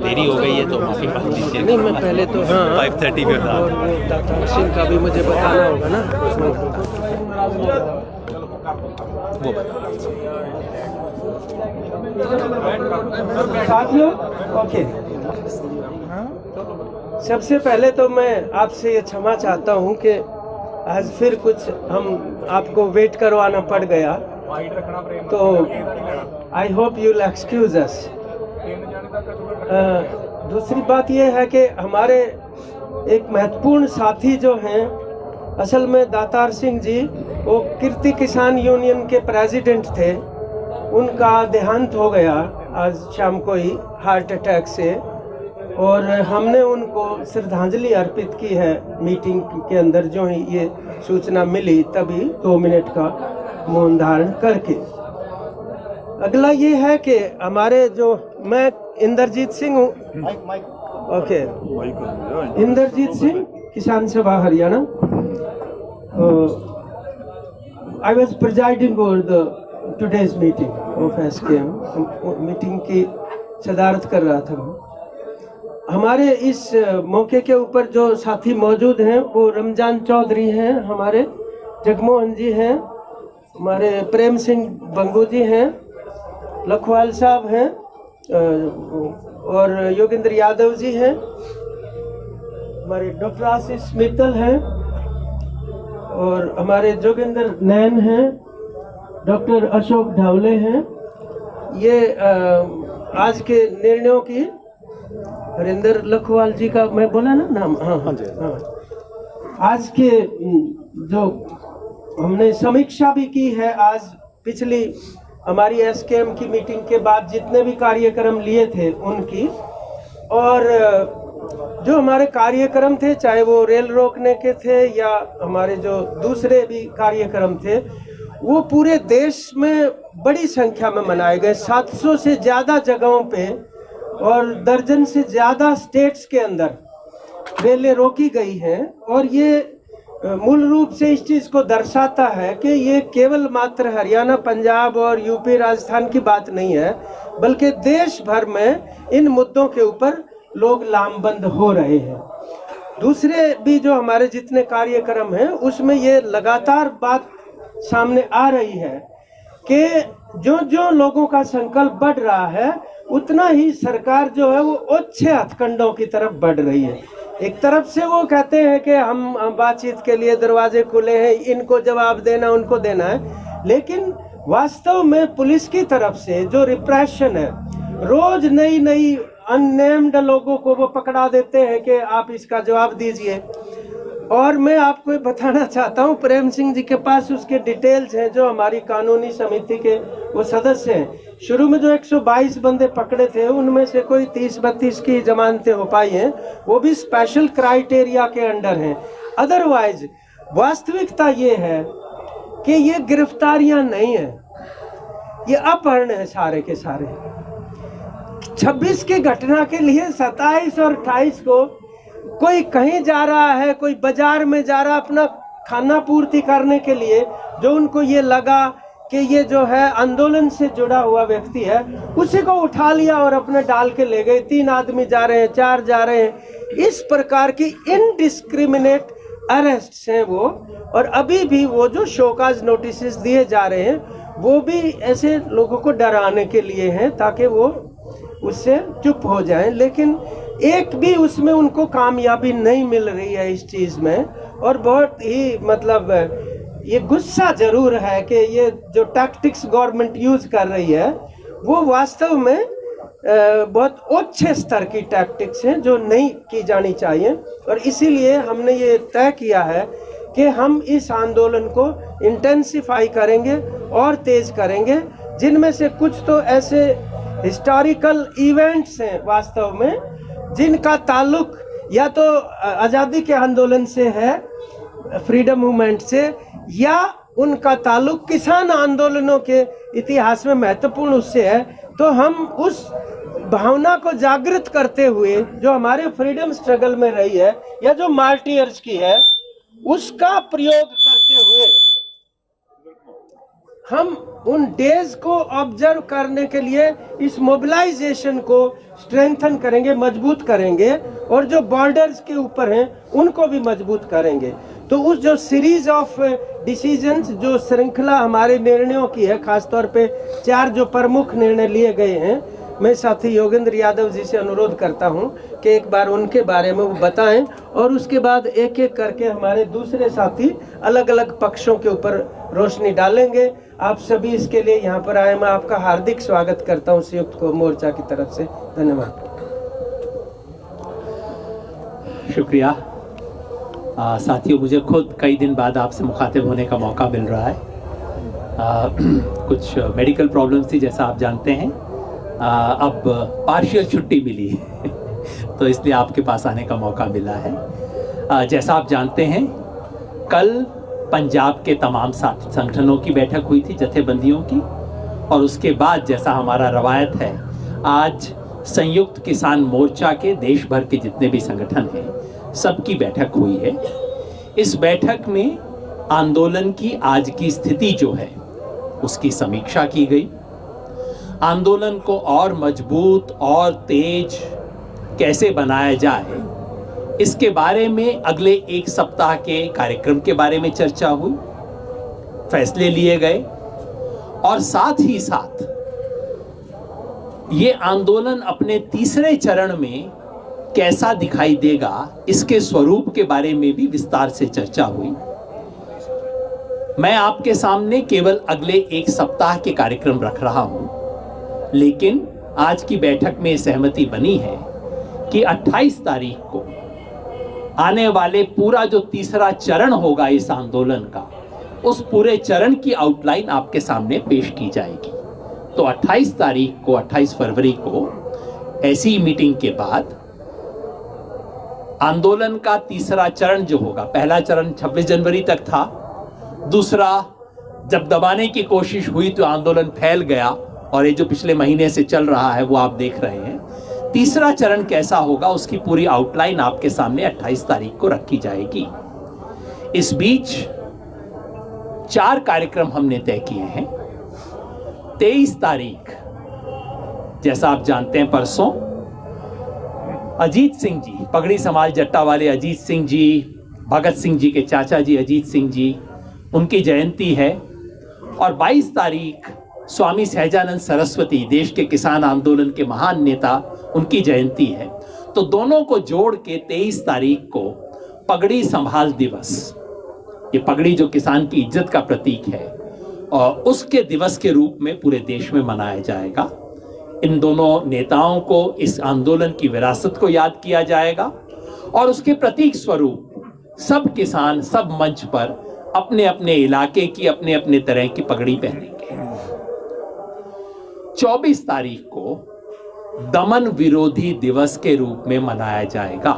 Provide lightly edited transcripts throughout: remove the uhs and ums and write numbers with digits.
देरी हो गई है तो माफी मांग लीजिए। नहीं, मैं पहले तो हाँ 5:30 पे था। और वो दातार सिंह का भी मुझे बताना होगा ना। साथियों, ओके, सबसे पहले तो मैं आपसे ये क्षमा चाहता हूँ कि आज फिर कुछ हम आपको वेट करवाना पड़ गया, तो I hope you will excuse अस। दूसरी बात यह है कि हमारे एक महत्वपूर्ण साथी जो हैं, असल में दातार सिंह जी वो कीर्ति किसान यूनियन के प्रेसिडेंट थे, उनका देहांत हो गया आज शाम को ही हार्ट अटैक से, और हमने उनको श्रद्धांजलि अर्पित की है मीटिंग के अंदर। जो ही ये सूचना मिली तभी 2 मिनट का मौन धारण करके। अगला ये है कि हमारे जो, मैं इंद्रजीत सिंह हूँ, ओके, इंद्रजीत सिंह, किसान सभा Haryana. I was presiding over the today's meeting of SKM. Meeting की सदारत कर रहा था मैं। हमारे इस मौके के ऊपर जो साथी मौजूद हैं वो रमजान चौधरी हैं, हमारे जगमोहन जी हैं, हमारे प्रेम सिंह बंगू जी हैं, लखवाल साहब हैं, और योगेंद्र यादव जी हैं, हमारे डॉक्टर आशीष मित्तल हैं, और हमारे जोगिंदर नैन हैं, डॉक्टर अशोक ढावले हैं। ये आज के निर्णयों की, हरिंदर लखवाल जी का मैं बोला ना नाम, हाँ हाँ हाँ, आज के जो हमने समीक्षा भी की है, आज पिछली हमारी एसकेएम की मीटिंग के बाद जितने भी कार्यक्रम लिए थे उनकी, और जो हमारे कार्यक्रम थे, चाहे वो रेल रोकने के थे या हमारे जो दूसरे भी कार्यक्रम थे, वो पूरे देश में बड़ी संख्या में मनाए गए। 700 से ज़्यादा जगहों पे और दर्जन से ज़्यादा स्टेट्स के अंदर रेलें रोकी गई हैं, और ये मूल रूप से इस चीज़ को दर्शाता है कि ये केवल मात्र हरियाणा, पंजाब और यूपी, राजस्थान की बात नहीं है, बल्कि देश भर में इन मुद्दों के ऊपर लोग लामबंद हो रहे हैं। दूसरे भी जो हमारे जितने कार्यक्रम हैं उसमें ये लगातार बात सामने आ रही है कि जो जो लोगों का संकल्प बढ़ रहा है, उतना ही सरकार जो है वो अच्छे हथकंडों की तरफ बढ़ रही है। एक तरफ से वो कहते हैं कि हम बातचीत के लिए दरवाजे खुले हैं, इनको जवाब देना, उनको देना है, लेकिन वास्तव में पुलिस की तरफ से जो रिप्रेशन है, रोज नई नई अननेम्ड लोगों को वो पकड़ा देते हैं कि आप इसका जवाब दीजिए। और मैं आपको बताना चाहता हूँ, प्रेम सिंह जी के पास उसके डिटेल्स हैं, जो हमारी कानूनी समिति के वो सदस्य हैं। शुरू में जो 122 बंदे पकड़े थे, उनमें से कोई 30-32 की जमानतें हो पाई हैं, वो भी स्पेशल क्राइटेरिया के अंडर हैं। अदरवाइज वास्तविकता ये है कि ये गिरफ्तारियां नहीं है, ये अपहरण है सारे के सारे। 26 की घटना के लिए 27 और 28 को कोई कहीं जा रहा है, कोई बाजार में जा रहा अपना खाना पूर्ति करने के लिए, जो उनको ये लगा कि ये जो है आंदोलन से जुड़ा हुआ व्यक्ति है, उसी को उठा लिया और अपने डाल के ले गए। 3 आदमी जा रहे हैं, 4 जा रहे हैं, इस प्रकार की इनडिस्क्रिमिनेट अरेस्ट हैं वो। और अभी भी वो जो शोकाज नोटिस दिए जा रहे हैं, वो भी ऐसे लोगों को डराने के लिए हैं, ताकि वो उससे चुप हो जाएं। लेकिन एक भी उसमें उनको कामयाबी नहीं मिल रही है इस चीज़ में, और बहुत ही मतलब ये गुस्सा जरूर है कि ये जो टैक्टिक्स गवर्नमेंट यूज कर रही है, वो वास्तव में बहुत उच्च स्तर की टैक्टिक्स हैं जो नहीं की जानी चाहिए। और इसीलिए हमने ये तय किया है कि हम इस आंदोलन को इंटेंसिफाई करेंगे और तेज करेंगे, जिनमें से कुछ तो ऐसे हिस्टोरिकल इवेंट्स हैं वास्तव में, जिनका ताल्लुक या तो आज़ादी के आंदोलन से है, फ्रीडम मूवमेंट से, या उनका ताल्लुक किसान आंदोलनों के इतिहास में महत्वपूर्ण उससे है। तो हम उस भावना को जागृत करते हुए, जो हमारे फ्रीडम स्ट्रगल में रही है या जो मार्टियर्स की है, उसका प्रयोग करते हुए हम उन डेज को ऑब्जर्व करने के लिए इस मोबिलाइजेशन को स्ट्रेंथन करेंगे, मजबूत करेंगे, और जो बॉर्डर्स के ऊपर हैं उनको भी मजबूत करेंगे। तो उस जो सीरीज ऑफ डिसीजंस, जो श्रृंखला हमारे निर्णयों की है, खासतौर पे 4 जो प्रमुख निर्णय लिए गए हैं, मैं साथी योगेंद्र यादव जी से अनुरोध करता हूं कि एक बार उनके बारे में वो बताएं, और उसके बाद एक एक करके हमारे दूसरे साथी अलग अलग पक्षों के ऊपर रोशनी डालेंगे। आप सभी इसके लिए यहाँ पर आए, मैं आपका हार्दिक स्वागत करता हूँ संयुक्त मोर्चा की तरफ से। धन्यवाद। शुक्रिया। साथियों, मुझे खुद कई दिन बाद आपसे मुखातिब होने का मौका मिल रहा है। कुछ मेडिकल प्रॉब्लम्स थी, जैसा आप जानते हैं। अब पार्शियल छुट्टी मिली है तो इसलिए आपके पास आने का मौका मिला है। जैसा आप जानते हैं, कल पंजाब के तमाम संगठनों की बैठक हुई थी, जथेबंदियों की, और उसके बाद जैसा हमारा रवायत है, आज संयुक्त किसान मोर्चा के देश भर के जितने भी संगठन हैं सबकी बैठक हुई है। इस बैठक में आंदोलन की आज की स्थिति जो है उसकी समीक्षा की गई। आंदोलन को और मजबूत और तेज कैसे बनाया जाए, इसके बारे में अगले 1 सप्ताह के कार्यक्रम के बारे में चर्चा हुई, फैसले लिए गए, और साथ ही साथ ये आंदोलन अपने तीसरे चरण में कैसा दिखाई देगा, इसके स्वरूप के बारे में भी विस्तार से चर्चा हुई। मैं आपके सामने केवल अगले 1 सप्ताह के कार्यक्रम रख रहा हूं, लेकिन आज की बैठक में सहमति बनी है कि 28 तारीख को आने वाले पूरा जो तीसरा चरण होगा इस आंदोलन का, उस पूरे चरण की आउटलाइन आपके सामने पेश की जाएगी। तो 28 तारीख को, 28 फरवरी को ऐसी मीटिंग के बाद आंदोलन का तीसरा चरण जो होगा, पहला चरण 26 जनवरी तक था, दूसरा जब दबाने की कोशिश हुई तो आंदोलन फैल गया, और ये जो पिछले महीने से चल रहा है वो आप देख रहे हैं। तीसरा चरण कैसा होगा उसकी पूरी आउटलाइन आपके सामने 28 तारीख को रखी जाएगी। इस बीच 4 कार्यक्रम हमने तय किए हैं। 23 तारीख, जैसा आप जानते हैं, परसों अजीत सिंह जी, पगड़ी समाज जट्टा वाले अजीत सिंह जी, भगत सिंह जी के चाचा जी अजीत सिंह जी, उनकी जयंती है। और 22 तारीख स्वामी सहजानंद सरस्वती, देश के किसान आंदोलन के महान नेता, उनकी जयंती है। तो दोनों को जोड़ के 23 तारीख को पगड़ी संभाल दिवस, ये पगड़ी जो किसान की इज्जत का प्रतीक है, और उसके दिवस के रूप में पूरे देश में मनाया जाएगा। इन दोनों नेताओं को, इस आंदोलन की विरासत को याद किया जाएगा, और उसके प्रतीक स्वरूप सब किसान सब मंच पर अपने अपने इलाके की अपने अपने तरह की पगड़ी पहनेंगे। 24 तारीख को दमन विरोधी दिवस के रूप में मनाया जाएगा।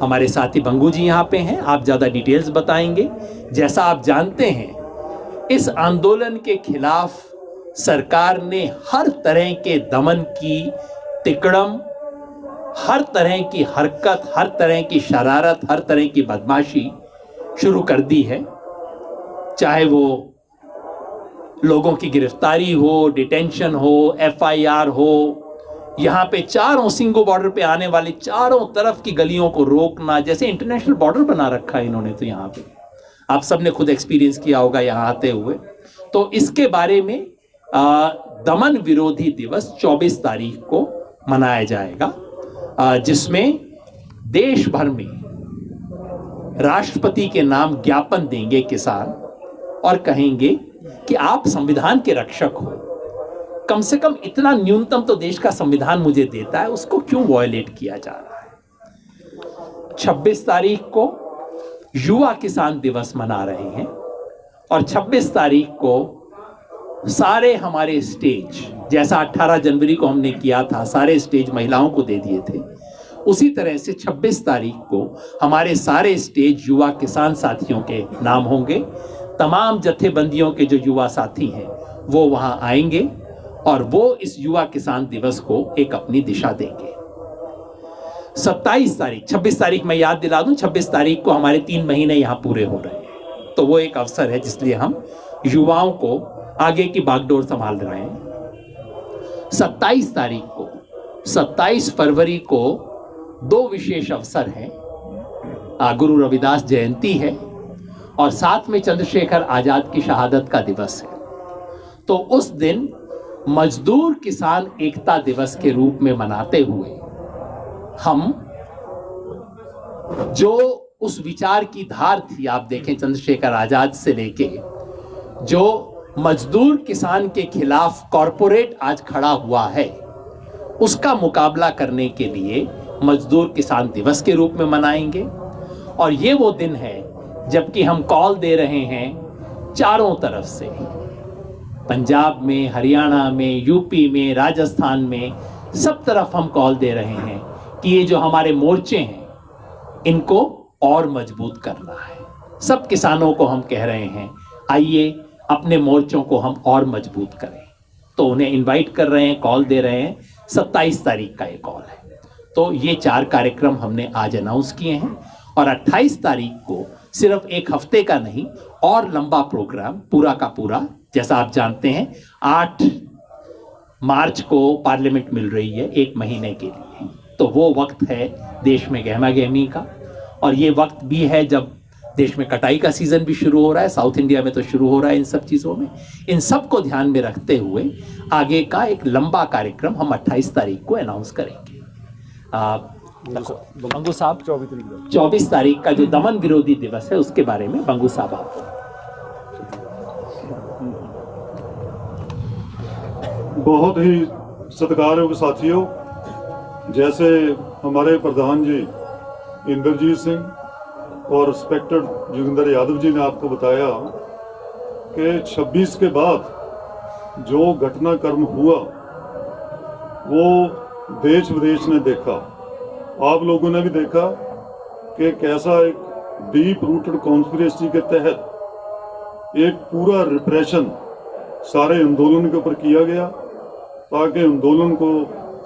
हमारे साथी बंगू जी यहां पे हैं, आप ज्यादा डिटेल्स बताएंगे। जैसा आप जानते हैं, इस आंदोलन के खिलाफ सरकार ने हर तरह के दमन की तिकड़म, हर तरह की हरकत, हर तरह की शरारत, हर तरह की बदमाशी शुरू कर दी है। चाहे वो लोगों की गिरफ्तारी हो, डिटेंशन हो, FIR हो, यहाँ पे चारों सिंगो बॉर्डर पे आने वाले चारों तरफ की गलियों को रोकना, जैसे इंटरनेशनल बॉर्डर बना रखा है इन्होंने। तो यहाँ पे आप सबने खुद एक्सपीरियंस किया होगा यहाँ आते हुए। तो इसके बारे में दमन विरोधी दिवस 24 तारीख को मनाया जाएगा, जिसमें देश भर में राष्ट्रपति के नाम ज्ञापन देंगे किसान, और कहेंगे कि आप संविधान के रक्षक हो, कम से कम इतना न्यूनतम तो देश का संविधान मुझे देता है, उसको क्यों वायलेट किया जा रहा है। 26 तारीख को युवा किसान दिवस मना रहे हैं, और 26 तारीख को सारे हमारे स्टेज, जैसा 18 जनवरी को हमने किया था, सारे स्टेज महिलाओं को दे दिए थे, उसी तरह से 26 तारीख को हमारे सारे स्टेज युवा किसान साथियों के नाम होंगे। तमाम जथेबंदियों के जो युवा साथी हैं वो वहां आएंगे, और वो इस युवा किसान दिवस को एक अपनी दिशा देंगे। 27 तारीख, 26 तारीख मैं याद दिला दूं, 26 तारीख को हमारे 3 महीने यहां पूरे हो रहे हैं, तो वो एक अवसर है जिसलिए हम युवाओं को आगे की बागडोर संभाल रहे हैं। 27 तारीख को, 27 फरवरी को 2 विशेष अवसर हैं। गुरु रविदास जयंती है और साथ में चंद्रशेखर आजाद की शहादत का दिवस है। तो उस दिन मजदूर किसान एकता दिवस के रूप में मनाते हुए हम जो उस विचार की धार थी, आप देखें चंद्रशेखर आजाद से लेके जो मजदूर किसान के खिलाफ कॉरपोरेट आज खड़ा हुआ है, उसका मुकाबला करने के लिए मजदूर किसान दिवस के रूप में मनाएंगे। और ये वो दिन है जबकि हम कॉल दे रहे हैं चारों तरफ से, पंजाब में, हरियाणा में, यूपी में, राजस्थान में, सब तरफ हम कॉल दे रहे हैं कि ये जो हमारे मोर्चे हैं इनको और मजबूत करना है। सब किसानों को हम कह रहे हैं आइए अपने मोर्चों को हम और मजबूत करें। तो उन्हें इनवाइट कर रहे हैं, कॉल दे रहे हैं। 27 तारीख का ये कॉल है। तो ये 4 कार्यक्रम हमने आज अनाउंस किए हैं और 28 तारीख को सिर्फ एक हफ्ते का नहीं और लंबा प्रोग्राम पूरा का पूरा, जैसा आप जानते हैं 8 मार्च को पार्लियामेंट मिल रही है 1 महीने के लिए। तो वो वक्त है देश में गहमा गहमी का, और ये वक्त भी है जब देश में कटाई का सीजन भी शुरू हो रहा है। साउथ इंडिया में तो शुरू हो रहा है इन सब चीज़ों में। इन सब को ध्यान में रखते हुए आगे का एक लंबा कार्यक्रम हम 28 तारीख को अनाउंस करेंगे। बंगू साहब 24 तारीख का जो दमन विरोधी दिवस है उसके बारे में बंगू साहब आप। बहुत ही सत्कारयोग्य साथियों, जैसे हमारे प्रधान जी इंद्रजीत सिंह और रिस्पेक्टेड जोगिंदर यादव जी ने आपको बताया कि 26 के बाद जो घटनाक्रम हुआ वो देश विदेश ने देखा, आप लोगों ने भी देखा कि कैसा एक डीप रूटेड कॉन्स्पिरेसी के तहत एक पूरा रिप्रेशन सारे आंदोलन के ऊपर किया गया ताकि आंदोलन को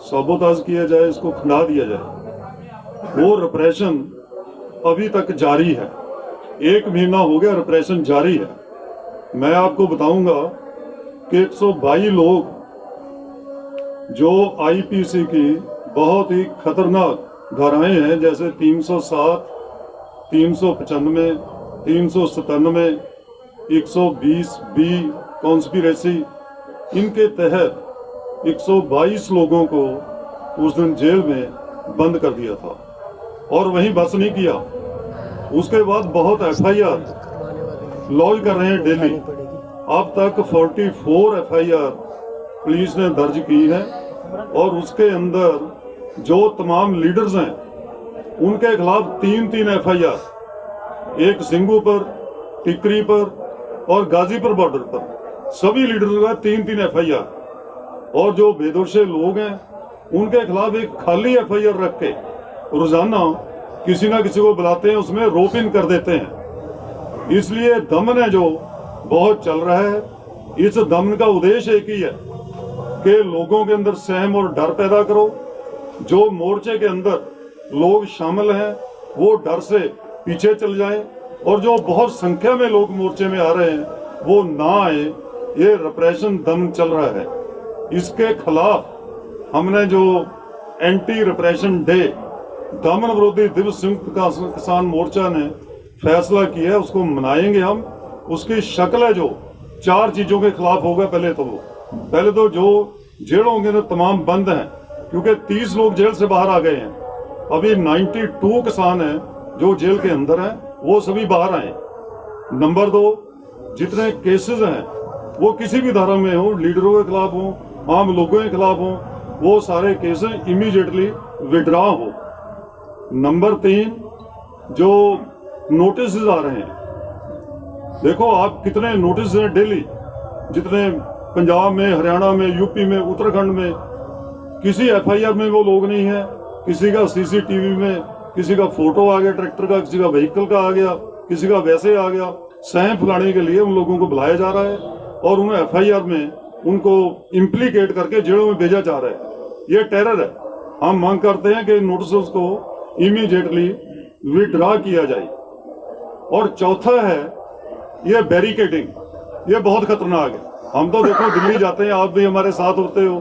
साबोताज किया जाए, इसको खंडा दिया जाए। वो रिप्रेशन अभी तक जारी है, 1 महीना हो गया रिप्रेशन जारी है। मैं आपको बताऊंगा कि 122 लोग जो आईपीसी की बहुत ही खतरनाक धाराएं हैं, जैसे 307, 395, 397, 120B कॉन्स्पिरेसी, इनके तहत 122 लोगों को उस दिन जेल में बंद कर दिया था। और वहीं बस नहीं किया, उसके बाद बहुत FIR लॉन्च कर रहे हैं डेली। अब तक 44 FIR पुलिस ने दर्ज की है और उसके अंदर जो तमाम लीडर्स हैं उनके खिलाफ 3-3 FIR, एक सिंगू पर, टिकरी पर और गाजीपुर बॉर्डर पर, सभी लीडर्स का 3-3 FIR। और जो बेदोषे लोग हैं उनके खिलाफ एक खाली FIR रख के रोजाना किसी ना किसी को बुलाते हैं, उसमें रोप इन कर देते हैं। इसलिए दमन है जो बहुत चल रहा है। इस दमन का उद्देश्य एक ही है कि लोगों के अंदर सहम और डर पैदा करो। जो मोर्चे के अंदर लोग शामिल हैं वो डर से पीछे चल जाएं और जो बहुत संख्या में लोग मोर्चे में आ रहे हैं वो ना आए। ये रिप्रेशन दमन चल रहा है, इसके खिलाफ हमने जो एंटी रिप्रेशन डे, दमन विरोधी दिवस संयुक्त किसान मोर्चा ने फैसला किया है, उसको मनाएंगे हम। उसकी शक्ल है जो 4 चीजों के खिलाफ होगा। पहले तो जो जेलों के तमाम बंद हैं, क्योंकि 30 लोग जेल से बाहर आ गए हैं। अभी 92 किसान हैं जो जेल के अंदर हैं, वो सभी बाहर आए। नंबर 2, जितने केसेस हैं वो किसी भी धारा में हो, लीडरों के खिलाफ हो, आम लोगों के खिलाफ हो, वो सारे केसेस इमीडिएटली विड्रॉ हो। नंबर 3, जो नोटिस आ रहे हैं, देखो आप कितने नोटिस हैं डेली, जितने पंजाब में, हरियाणा में, यूपी में, उत्तराखंड में, किसी FIR में वो लोग नहीं है। किसी का CCTV में किसी का फोटो आ गया ट्रैक्टर का, किसी का व्हीकल का आ गया, किसी का वैसे आ गया। सहम फैलाने के लिए उन लोगों को बुलाया जा रहा है और उन्हें FIR में उनको इम्प्लीकेट करके जेलों में भेजा जा रहा है। ये टेरर है। हम मांग करते हैं कि नोटिस को इमीडिएटली विड्रॉ किया जाए। और चौथा है ये बैरिकेडिंग, ये बहुत खतरनाक है। हम तो देखो दिल्ली जाते हैं, आप भी हमारे साथ होते हो,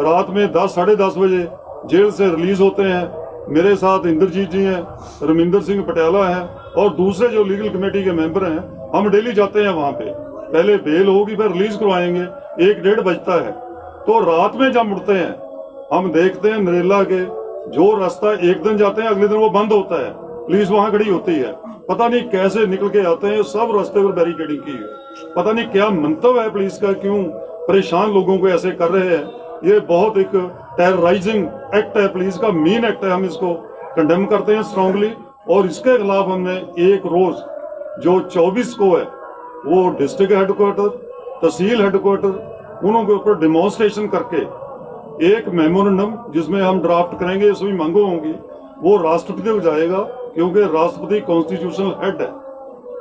रात में 10 साढ़े 10 बजे जेल से रिलीज होते हैं। मेरे साथ इंद्रजीत जी हैं, रमिंदर सिंह पटियाला हैं और दूसरे जो लीगल कमेटी के मेंबर हैं, हम डेली जाते हैं वहाँ पे। पहले बेल होगी फिर रिलीज करवाएंगे, 1-1:30 बजता है। तो रात में जब मुड़ते हैं हम देखते हैं नरेला के जो रास्ता एक दिन जाते हैं अगले दिन वो बंद होता है, पुलिस वहाँ खड़ी होती है, पता नहीं कैसे निकल के आते हैं, सब रास्ते पर बैरिकेडिंग की है। पता नहीं क्या मंतव्य है पुलिस का, क्यों परेशान लोगों को ऐसे कर रहे हैं। ये बहुत एक टेरराइजिंग एक्ट है, पुलिस का मीन एक्ट है, हम इसको कंडेम करते हैं स्ट्रांगली। और इसके खिलाफ हमने एक रोज जो 24 को है वो डिस्ट्रिक्ट हेडक्वार्टर, तहसील हेडक्वार्टर, उन्हों के ऊपर डेमोन्स्ट्रेशन करके एक मेमोरेंडम जिसमें हम ड्राफ्ट करेंगे, सभी मांगों होंगी, वो राष्ट्रपति को जाएगा, क्योंकि राष्ट्रपति कॉन्स्टिट्यूशनल हेड है,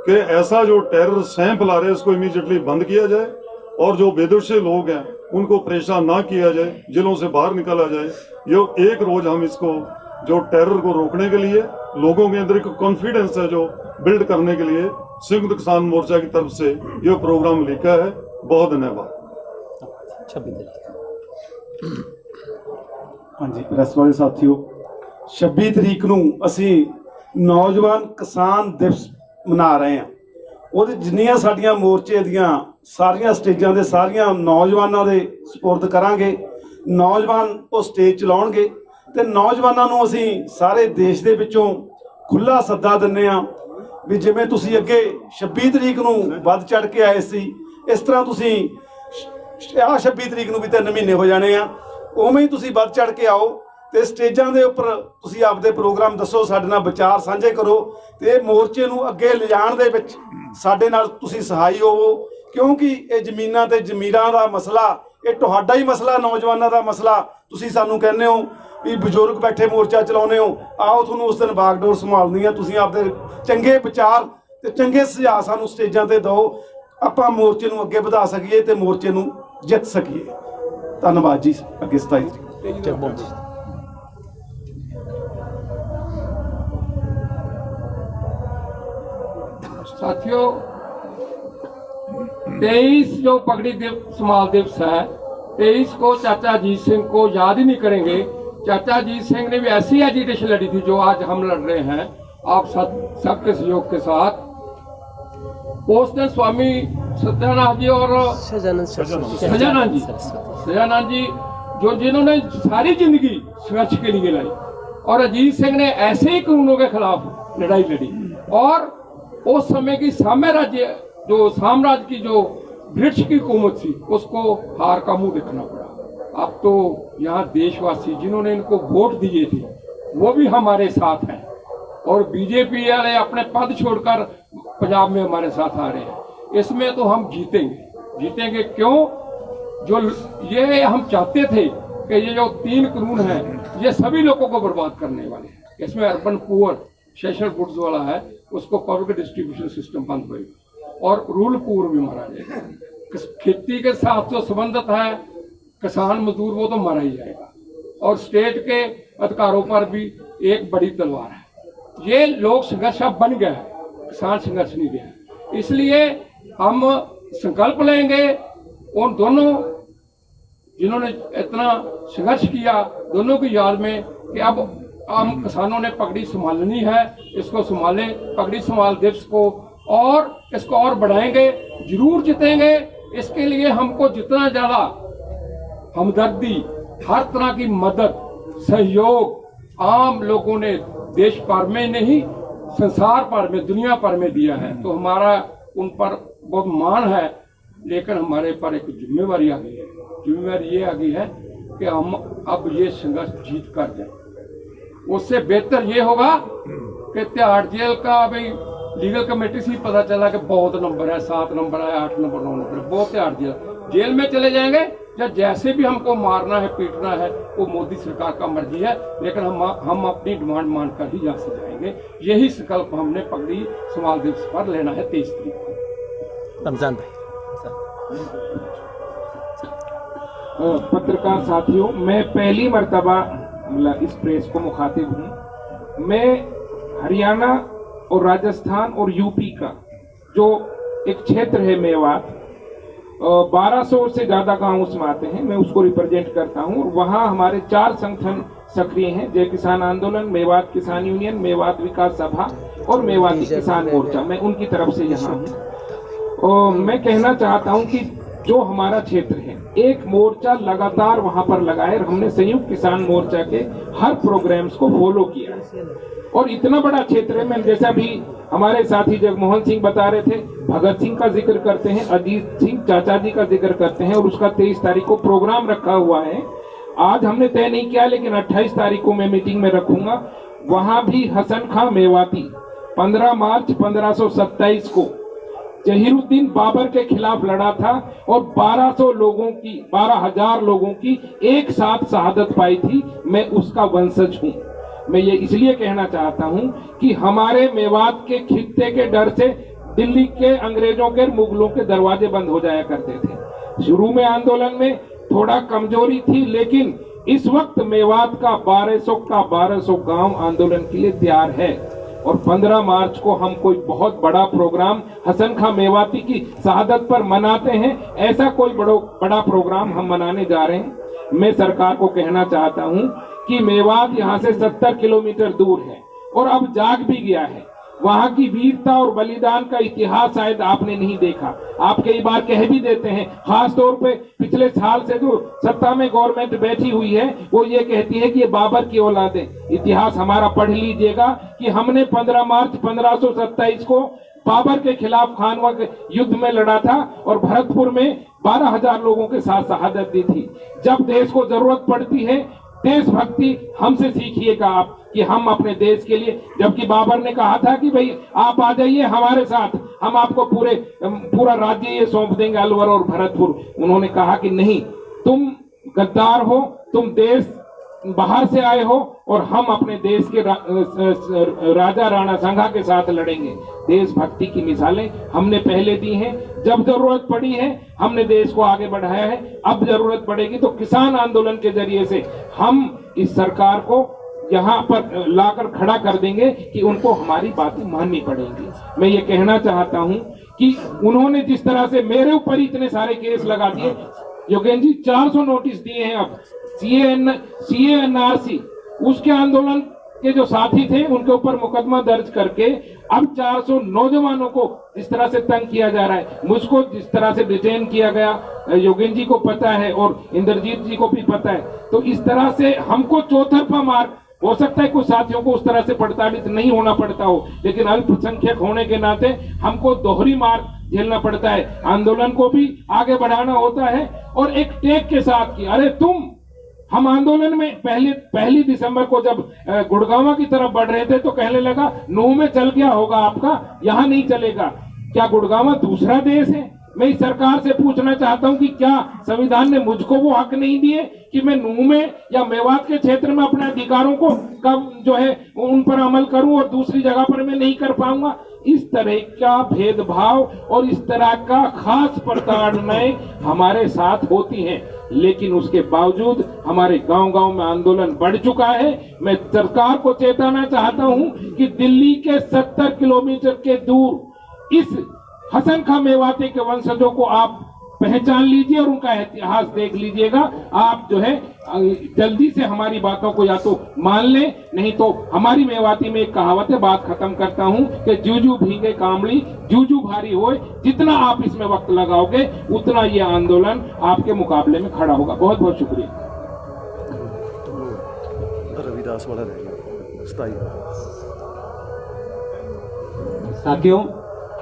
कि ऐसा जो टेरर सैम फैला रहे हैं उसको इमीडिएटली बंद किया जाए और जो बेदोशी लोग हैं उनको परेशान ना किया जाए, जेलों से बाहर निकाला जाए। ये एक रोज हम इसको जो टेरर को रोकने के लिए लोगों के अंदर एक कॉन्फिडेंस है जो बिल्ड करने के लिए संयुक्त किसान मोर्चा की तरफ से ये प्रोग्राम लिखा है। बहुत धन्यवाद। हाँ जी, प्रेस वाले साथियों, 26 ਤਰੀਕ ਨੂੰ ਅਸੀਂ ਨੌਜਵਾਨ ਕਿਸਾਨ ਦਿਵਸ ਮਨਾ ਰਹੇ ਹਾਂ। ਉਹਦੇ ਜਿੰਨੀਆਂ ਸਾਡੀਆਂ ਮੋਰਚੇ ਦੀਆਂ ਸਾਰੀਆਂ ਸਟੇਜਾਂ ਦੇ ਸਾਰੀਆਂ ਨੌਜਵਾਨਾਂ ਦੇ ਸਪੁਰਦ ਕਰਾਂਗੇ। ਨੌਜਵਾਨ ਉਹ ਸਟੇਜ ਚਲਾਉਣਗੇ ਤੇ ਨੌਜਵਾਨਾਂ ਨੂੰ ਅਸੀਂ ਸਾਰੇ ਦੇਸ਼ ਦੇ ਵਿੱਚੋਂ ਖੁੱਲਾ ਸੱਦਾ ਦਿੰਨੇ ਆ ਵੀ ਜਿਵੇਂ ਤੁਸੀਂ ਅੱਗੇ 26 ਤਰੀਕ ਨੂੰ ਵੱਧ ਚੜ ਕੇ ਆਏ ਸੀ, ਇਸ ਤਰ੍ਹਾਂ ਤੁਸੀਂ ਆਹ 26 ਤਰੀਕ ਨੂੰ ਵੀ 3 ਮਹੀਨੇ ਹੋ ਜਾਣੇ ਆ, ਉਵੇਂ ਹੀ ਤੁਸੀਂ ਵੱਧ ਚੜ ਕੇ ਆਓ ਤੇ ਸਟੇਜਾਂ ਦੇ ਉੱਪਰ ਤੁਸੀਂ ਆਪਦੇ ਪ੍ਰੋਗਰਾਮ ਦੱਸੋ, ਸਾਡੇ ਨਾਲ ਵਿਚਾਰ ਸਾਂਝੇ ਕਰੋ ਤੇ ਇਹ ਮੋਰਚੇ ਨੂੰ ਅੱਗੇ ਲਿਜਾਣ ਦੇ ਵਿੱਚ ਸਾਡੇ ਨਾਲ ਤੁਸੀਂ ਸਹਾਈ ਹੋਵੋ, ਕਿਉਂਕਿ ਇਹ ਜ਼ਮੀਨਾਂ ਤੇ ਜ਼ਮੀਰਾਂ ਦਾ ਮਸਲਾ ਇਹ ਤੁਹਾਡਾ ਹੀ ਮਸਲਾ, ਨੌਜਵਾਨਾਂ ਦਾ ਮਸਲਾ। ਤੁਸੀਂ ਸਾਨੂੰ ਕਹਿੰਦੇ ਹੋ ਵੀ ਬਜ਼ੁਰਗ ਬੈਠੇ ਮੋਰਚਾ ਚਲਾਉਂਦੇ ਹੋ, ਆਓ ਤੁਹਾਨੂੰ ਉਸ ਦਿਨ ਬਾਗਡੋਰ ਸੰਭਾਲਣੀ ਆ, ਤੁਸੀਂ ਆਪਦੇ ਚੰਗੇ ਵਿਚਾਰ ਤੇ ਚੰਗੇ ਸੁਝਾਅ ਸਾਨੂੰ ਸਟੇਜਾਂ ਤੇ ਦਿਓ, ਆਪਾਂ ਮੋਰਚੇ ਨੂੰ ਅੱਗੇ ਵਧਾ ਸਕੀਏ ਤੇ ਮੋਰਚੇ ਨੂੰ ਜਿੱਤ ਸਕੀਏ। ਧੰਨਵਾਦ ਜੀ। ਅੱਗੇ 27 ਤਰੀਕ। साथियों, 23 जो पगड़ी समाल दिवस है, 23 को चाचा अजीत सिंह को याद ही नहीं करेंगे। चाचा अजीत सिंह ने भी ऐसी एजिटेशन लड़ी थी जो आज हम लड़ रहे हैं आप सबके सहयोग के साथ। उस दिन स्वामी सत्यानंद जी और सजानंद जी जो जिन्होंने सारी जिंदगी संघर्ष के लिए लाई, और अजीत सिंह ने ऐसे ही कानूनों के खिलाफ लड़ाई लड़ी और उस समय की साम्राज्य की जो ब्रिटिश की हुकूमत थी उसको हार का मुंह देखना पड़ा। अब तो यहाँ देशवासी जिन्होंने इनको वोट दिए थे वो भी हमारे साथ हैं और बीजेपी वाले अपने पद छोड़कर पंजाब में हमारे साथ आ रहे हैं। इसमें तो हम जीतेंगे। क्यों? जो ये हम चाहते थे कि ये जो 3 कानून हैं ये सभी लोगों को बर्बाद करने वाले हैं। इसमें अर्बन पुअर सेशनल गुड्स वाला है, उसको पब्लिक डिस्ट्रीब्यूशन सिस्टम बंद होगा और रूरल पुअर भी मारा जाएगा। खेती के साथ जो संबंधित है किसान मजदूर वो तो मारा ही जाएगा और स्टेट के अधिकारों पर भी एक बड़ी तलवार है। ये लोक संघर्ष अब बन गया है, किसान संघर्ष नहीं गया। इसलिए हम संकल्प लेंगे उन दोनों जिन्होंने इतना संघर्ष किया, दोनों की याद में कि अब हम किसानों ने पगड़ी संभालनी है, इसको संभालें पगड़ी संभाल दिवस को और इसको और बढ़ाएंगे, जरूर जीतेंगे। इसके लिए हमको जितना ज्यादा हमदर्दी, हर तरह की मदद, सहयोग आम लोगों ने देश भर में नहीं संसार भर में, दुनिया भर में दिया है, तो हमारा उन पर बहुत मान है। लेकिन हमारे पर एक जिम्मेवारी आ गई है। जिम्मेवारी ये आ गई है कि हम अब ये संघर्ष जीत कर जाए। उससे बेहतर ये होगा कि तिहाड़ जेल का भाई लीगल कमेटी से पता चला कि बहुत नंबर है, 7 नंबर है, 8 नंबर, 9 नंबर, बहुत तिहाड़ जेल में चले जाएंगे या जैसे भी हमको मारना है पीटना है वो मोदी सरकार का मर्जी है, लेकिन हम अपनी डिमांड मानकर ही यहाँ से जाएंगे। यही संकल्प हमने पगड़ी संभाल दिवस पर लेना है 23 तारीख को। रमजान भाई। पत्रकार साथियों, मैं पहली मर्तबा इस प्रेस को मुखातिब हूँ। मैं हरियाणा और राजस्थान और यूपी का जो एक क्षेत्र है मेवात, 1200 से ज्यादा गांव उसमें आते हैं, मैं उसको रिप्रेजेंट करता हूं। वहां हमारे 4 संगठन सक्रिय हैं, जय किसान आंदोलन, मेवात किसान यूनियन, मेवात विकास सभा और मेवाती किसान मोर्चा। मैं उनकी तरफ से यहाँ हूँ। और मैं कहना चाहता हूँ कि जो हमारा क्षेत्र है, एक मोर्चा लगातार वहां पर लगा है। हमने संयुक्त किसान मोर्चा के हर प्रोग्राम्स को फॉलो किया है। और इतना बड़ा क्षेत्र में, जैसा भी हमारे साथी जगमोहन सिंह बता रहे थे, भगत सिंह का जिक्र करते हैं, अजीत सिंह चाचा जी का जिक्र करते हैं, और उसका 23 तारीख को प्रोग्राम रखा हुआ है। आज हमने तय नहीं किया, लेकिन 28 तारीख को मैं मीटिंग में रखूंगा। वहां भी हसन खां मेवाती 15 मार्च 1527 को जहीरुद्दीन बाबर के खिलाफ लड़ा था और 12,000 लोगों की एक साथ शहादत पाई थी। मैं उसका वंशज हूं। मैं ये इसलिए कहना चाहता हूं कि हमारे मेवात के खित्ते के डर से दिल्ली के अंग्रेजों के, मुगलों के दरवाजे बंद हो जाया करते थे। शुरू में आंदोलन में थोड़ा कमजोरी थी, लेकिन इस वक्त मेवात का 1200 गांव आंदोलन के लिए तैयार है। और 15 मार्च को हम कोई बहुत बड़ा प्रोग्राम हसन खां मेवाती की शहादत पर मनाते हैं, ऐसा कोई बड़ा प्रोग्राम हम मनाने जा रहे हैं। मैं सरकार को कहना चाहता हूं कि मेवात यहाँ से 70 किलोमीटर दूर है और अब जाग भी गया है। वहां की वीरता और बलिदान का इतिहास शायद आपने नहीं देखा। आप कई बार कह भी देते हैं, खास तौर पे पिछले साल से जो सत्ता में गवर्नमेंट बैठी हुई है, वो ये कहती है कि ये बाबर की औलाद है। इतिहास हमारा पढ़ लीजिएगा कि हमने 15 मार्च 1527 को बाबर के खिलाफ खानवा के युद्ध में लड़ा था और भरतपुर में 12,000 लोगों के साथ शहादत दी थी। जब देश को जरूरत पड़ती है, देशभक्ति हमसे सीखिएगा आप कि हम अपने देश के लिए, जबकि बाबर ने कहा था कि भाई आप आ जाइए हमारे साथ, हम आपको पूरा राज्य ये सौंप देंगे, अलवर और भरतपुर। उन्होंने कहा कि नहीं, तुम गद्दार हो, तुम देश बाहर से आए हो और हम अपने देश के राजा राणा संघा के साथ लड़ेंगे। देशभक्ति की मिसालें हमने पहले दी हैं। जब जरूरत पड़ी है हमने देश को आगे बढ़ाया है। अब जरूरत पड़ेगी तो किसान आंदोलन के जरिए से हम इस सरकार को यहाँ पर लाकर खड़ा कर देंगे कि उनको हमारी बातें माननी पड़ेंगी। मैं ये कहना चाहता हूँ कि उन्होंने जिस तरह से मेरे ऊपर इतने सारे केस लगा दिए, योगेंद्र जी 400 नोटिस दिए हैं। अब CANRC उसके आंदोलन के जो साथी थे उनके ऊपर मुकदमा दर्ज करके अब 400 नौजवानों को जिस तरह से तंग किया जा रहा है, मुझको जिस तरह से डिटेन किया गया, योगेंद्र जी को पता है और इंद्रजीत जी को भी पता है। तो इस तरह से हमको चौतरफा मार, हो सकता है कुछ साथियों को उस तरह से प्रताड़ित नहीं होना पड़ता हो, लेकिन अल्पसंख्यक होने के नाते हमको दोहरी मार झेलना पड़ता है। आंदोलन को भी आगे बढ़ाना होता है और एक टेक के साथ कि अरे हम आंदोलन में पहली दिसंबर को जब गुड़गांव की तरफ बढ़ रहे थे तो कहने लगा नूह में चल गया होगा आपका, यहाँ नहीं चलेगा। क्या गुड़गांव दूसरा देश है? मैं इस सरकार से पूछना चाहता हूं कि क्या संविधान ने मुझको वो हक नहीं दिए कि मैं नूह में या मेवात के क्षेत्र में अपने अधिकारों को कब जो है उन पर अमल करूं और दूसरी जगह पर मैं नहीं कर पाऊंगा? इस तरह का भेदभाव और इस तरह का खास प्रताड़नाएं हमारे साथ होती हैं, लेकिन उसके बावजूद हमारे गांव-गांव में आंदोलन बढ़ चुका है। मैं सरकार को चेताना चाहता हूं कि दिल्ली के 70 किलोमीटर के दूर इस हसन खां मेवाती के वंशजों को आप पहचान लीजिए और उनका इतिहास देख लीजिएगा। आप जो है जल्दी से हमारी बातों को या तो मान लें, नहीं तो हमारी मेवाती में एक कहावत है, बात खत्म करता हूं कि जूजू भीगे कामड़ी जूजू भारी होए। जितना आप इसमें वक्त लगाओगे उतना ये आंदोलन आपके मुकाबले में खड़ा होगा। बहुत बहुत शुक्रिया। रविदास वाला साथियों,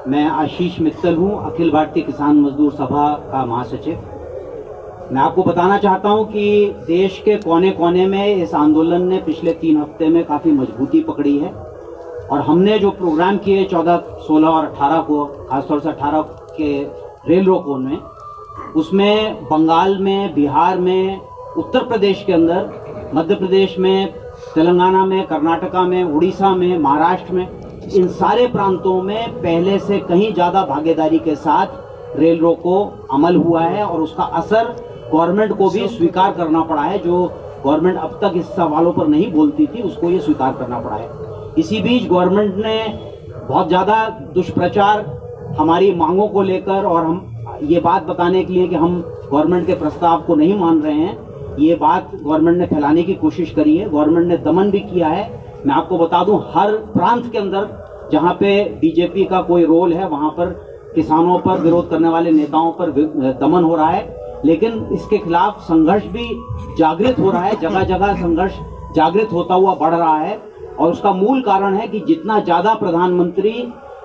मैं आशीष मित्तल हूं, अखिल भारतीय किसान मजदूर सभा का महासचिव। मैं आपको बताना चाहता हूं कि देश के कोने कोने में इस आंदोलन ने पिछले 3 हफ्ते में काफ़ी मजबूती पकड़ी है और हमने जो प्रोग्राम किए 14, 16 और 18 को, खासतौर से 18 के रेल रोको में, उसमें बंगाल में, बिहार में, उत्तर प्रदेश के अंदर, मध्य प्रदेश में, तेलंगाना में, कर्नाटका में, उड़ीसा में, महाराष्ट्र में, इन सारे प्रांतों में पहले से कहीं ज़्यादा भागीदारी के साथ रेल रोको अमल हुआ है और उसका असर गवर्नमेंट को भी स्वीकार करना पड़ा है। जो गवर्नमेंट अब तक इस सवालों पर नहीं बोलती थी उसको ये स्वीकार करना पड़ा है। इसी बीच गवर्नमेंट ने बहुत ज़्यादा दुष्प्रचार हमारी मांगों को लेकर और हम ये बात बताने के लिए कि हम गवर्नमेंट के प्रस्ताव को नहीं मान रहे हैं, ये बात गवर्नमेंट ने फैलाने की कोशिश करी है। गवर्नमेंट ने दमन भी किया है। मैं आपको बता दूं, हर प्रांत के अंदर जहां पे बीजेपी का कोई रोल है वहां पर किसानों पर, विरोध करने वाले नेताओं पर दमन हो रहा है। लेकिन इसके खिलाफ संघर्ष भी जागृत हो रहा है, जगह जगह संघर्ष जागृत होता हुआ बढ़ रहा है। और उसका मूल कारण है कि जितना ज्यादा प्रधानमंत्री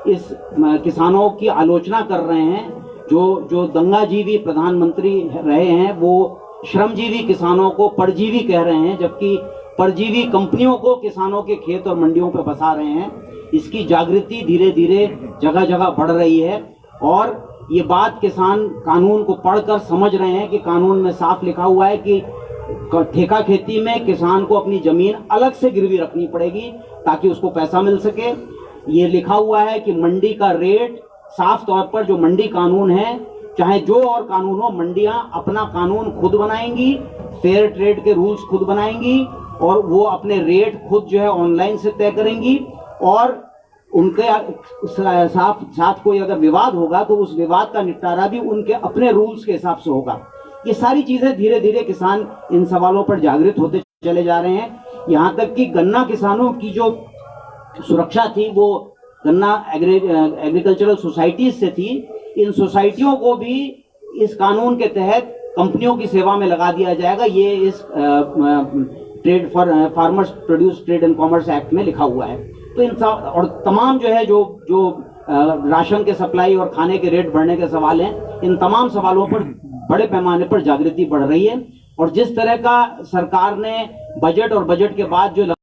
इस किसानों की आलोचना कर रहे हैं, जो दंगाजीवी प्रधानमंत्री रहे हैं, वो श्रमजीवी किसानों को परजीवी कह रहे हैं, जबकि परजीवी कंपनियों को किसानों के खेत और मंडियों पर बसा रहे हैं। इसकी जागृति धीरे धीरे जगह जगह बढ़ रही है। और ये बात किसान कानून को पढ़कर समझ रहे हैं कि कानून में साफ लिखा हुआ है कि ठेका खेती में किसान को अपनी जमीन अलग से गिरवी रखनी पड़ेगी ताकि उसको पैसा मिल सके। ये लिखा हुआ है कि मंडी का रेट साफ तौर पर, जो मंडी कानून है, चाहे जो और कानून हो, मंडियां अपना कानून खुद बनाएंगी, फेयर ट्रेड के रूल्स खुद बनाएंगी और वो अपने रेट खुद जो है ऑनलाइन से तय करेंगी। और उनके साथ कोई अगर विवाद होगा तो उस विवाद का निपटारा भी उनके अपने रूल्स के हिसाब से होगा। ये सारी चीजें धीरे धीरे किसान इन सवालों पर जागृत होते चले जा रहे हैं। यहाँ तक कि गन्ना किसानों की जो सुरक्षा थी वो गन्ना एग्रीकल्चरल सोसाइटीज से थी। इन सोसाइटियों को भी इस कानून के तहत कंपनियों की सेवा में लगा दिया जाएगा। ये इस trade for farmers produce trade and commerce act में लिखा हुआ है। तो इन और तमाम जो है जो राशन के सप्लाई और खाने के रेट बढ़ने के सवाल हैं, इन तमाम सवालों पर बड़े पैमाने पर जागृति बढ़ रही है। और जिस तरह का सरकार ने बजट और बजट के बाद जो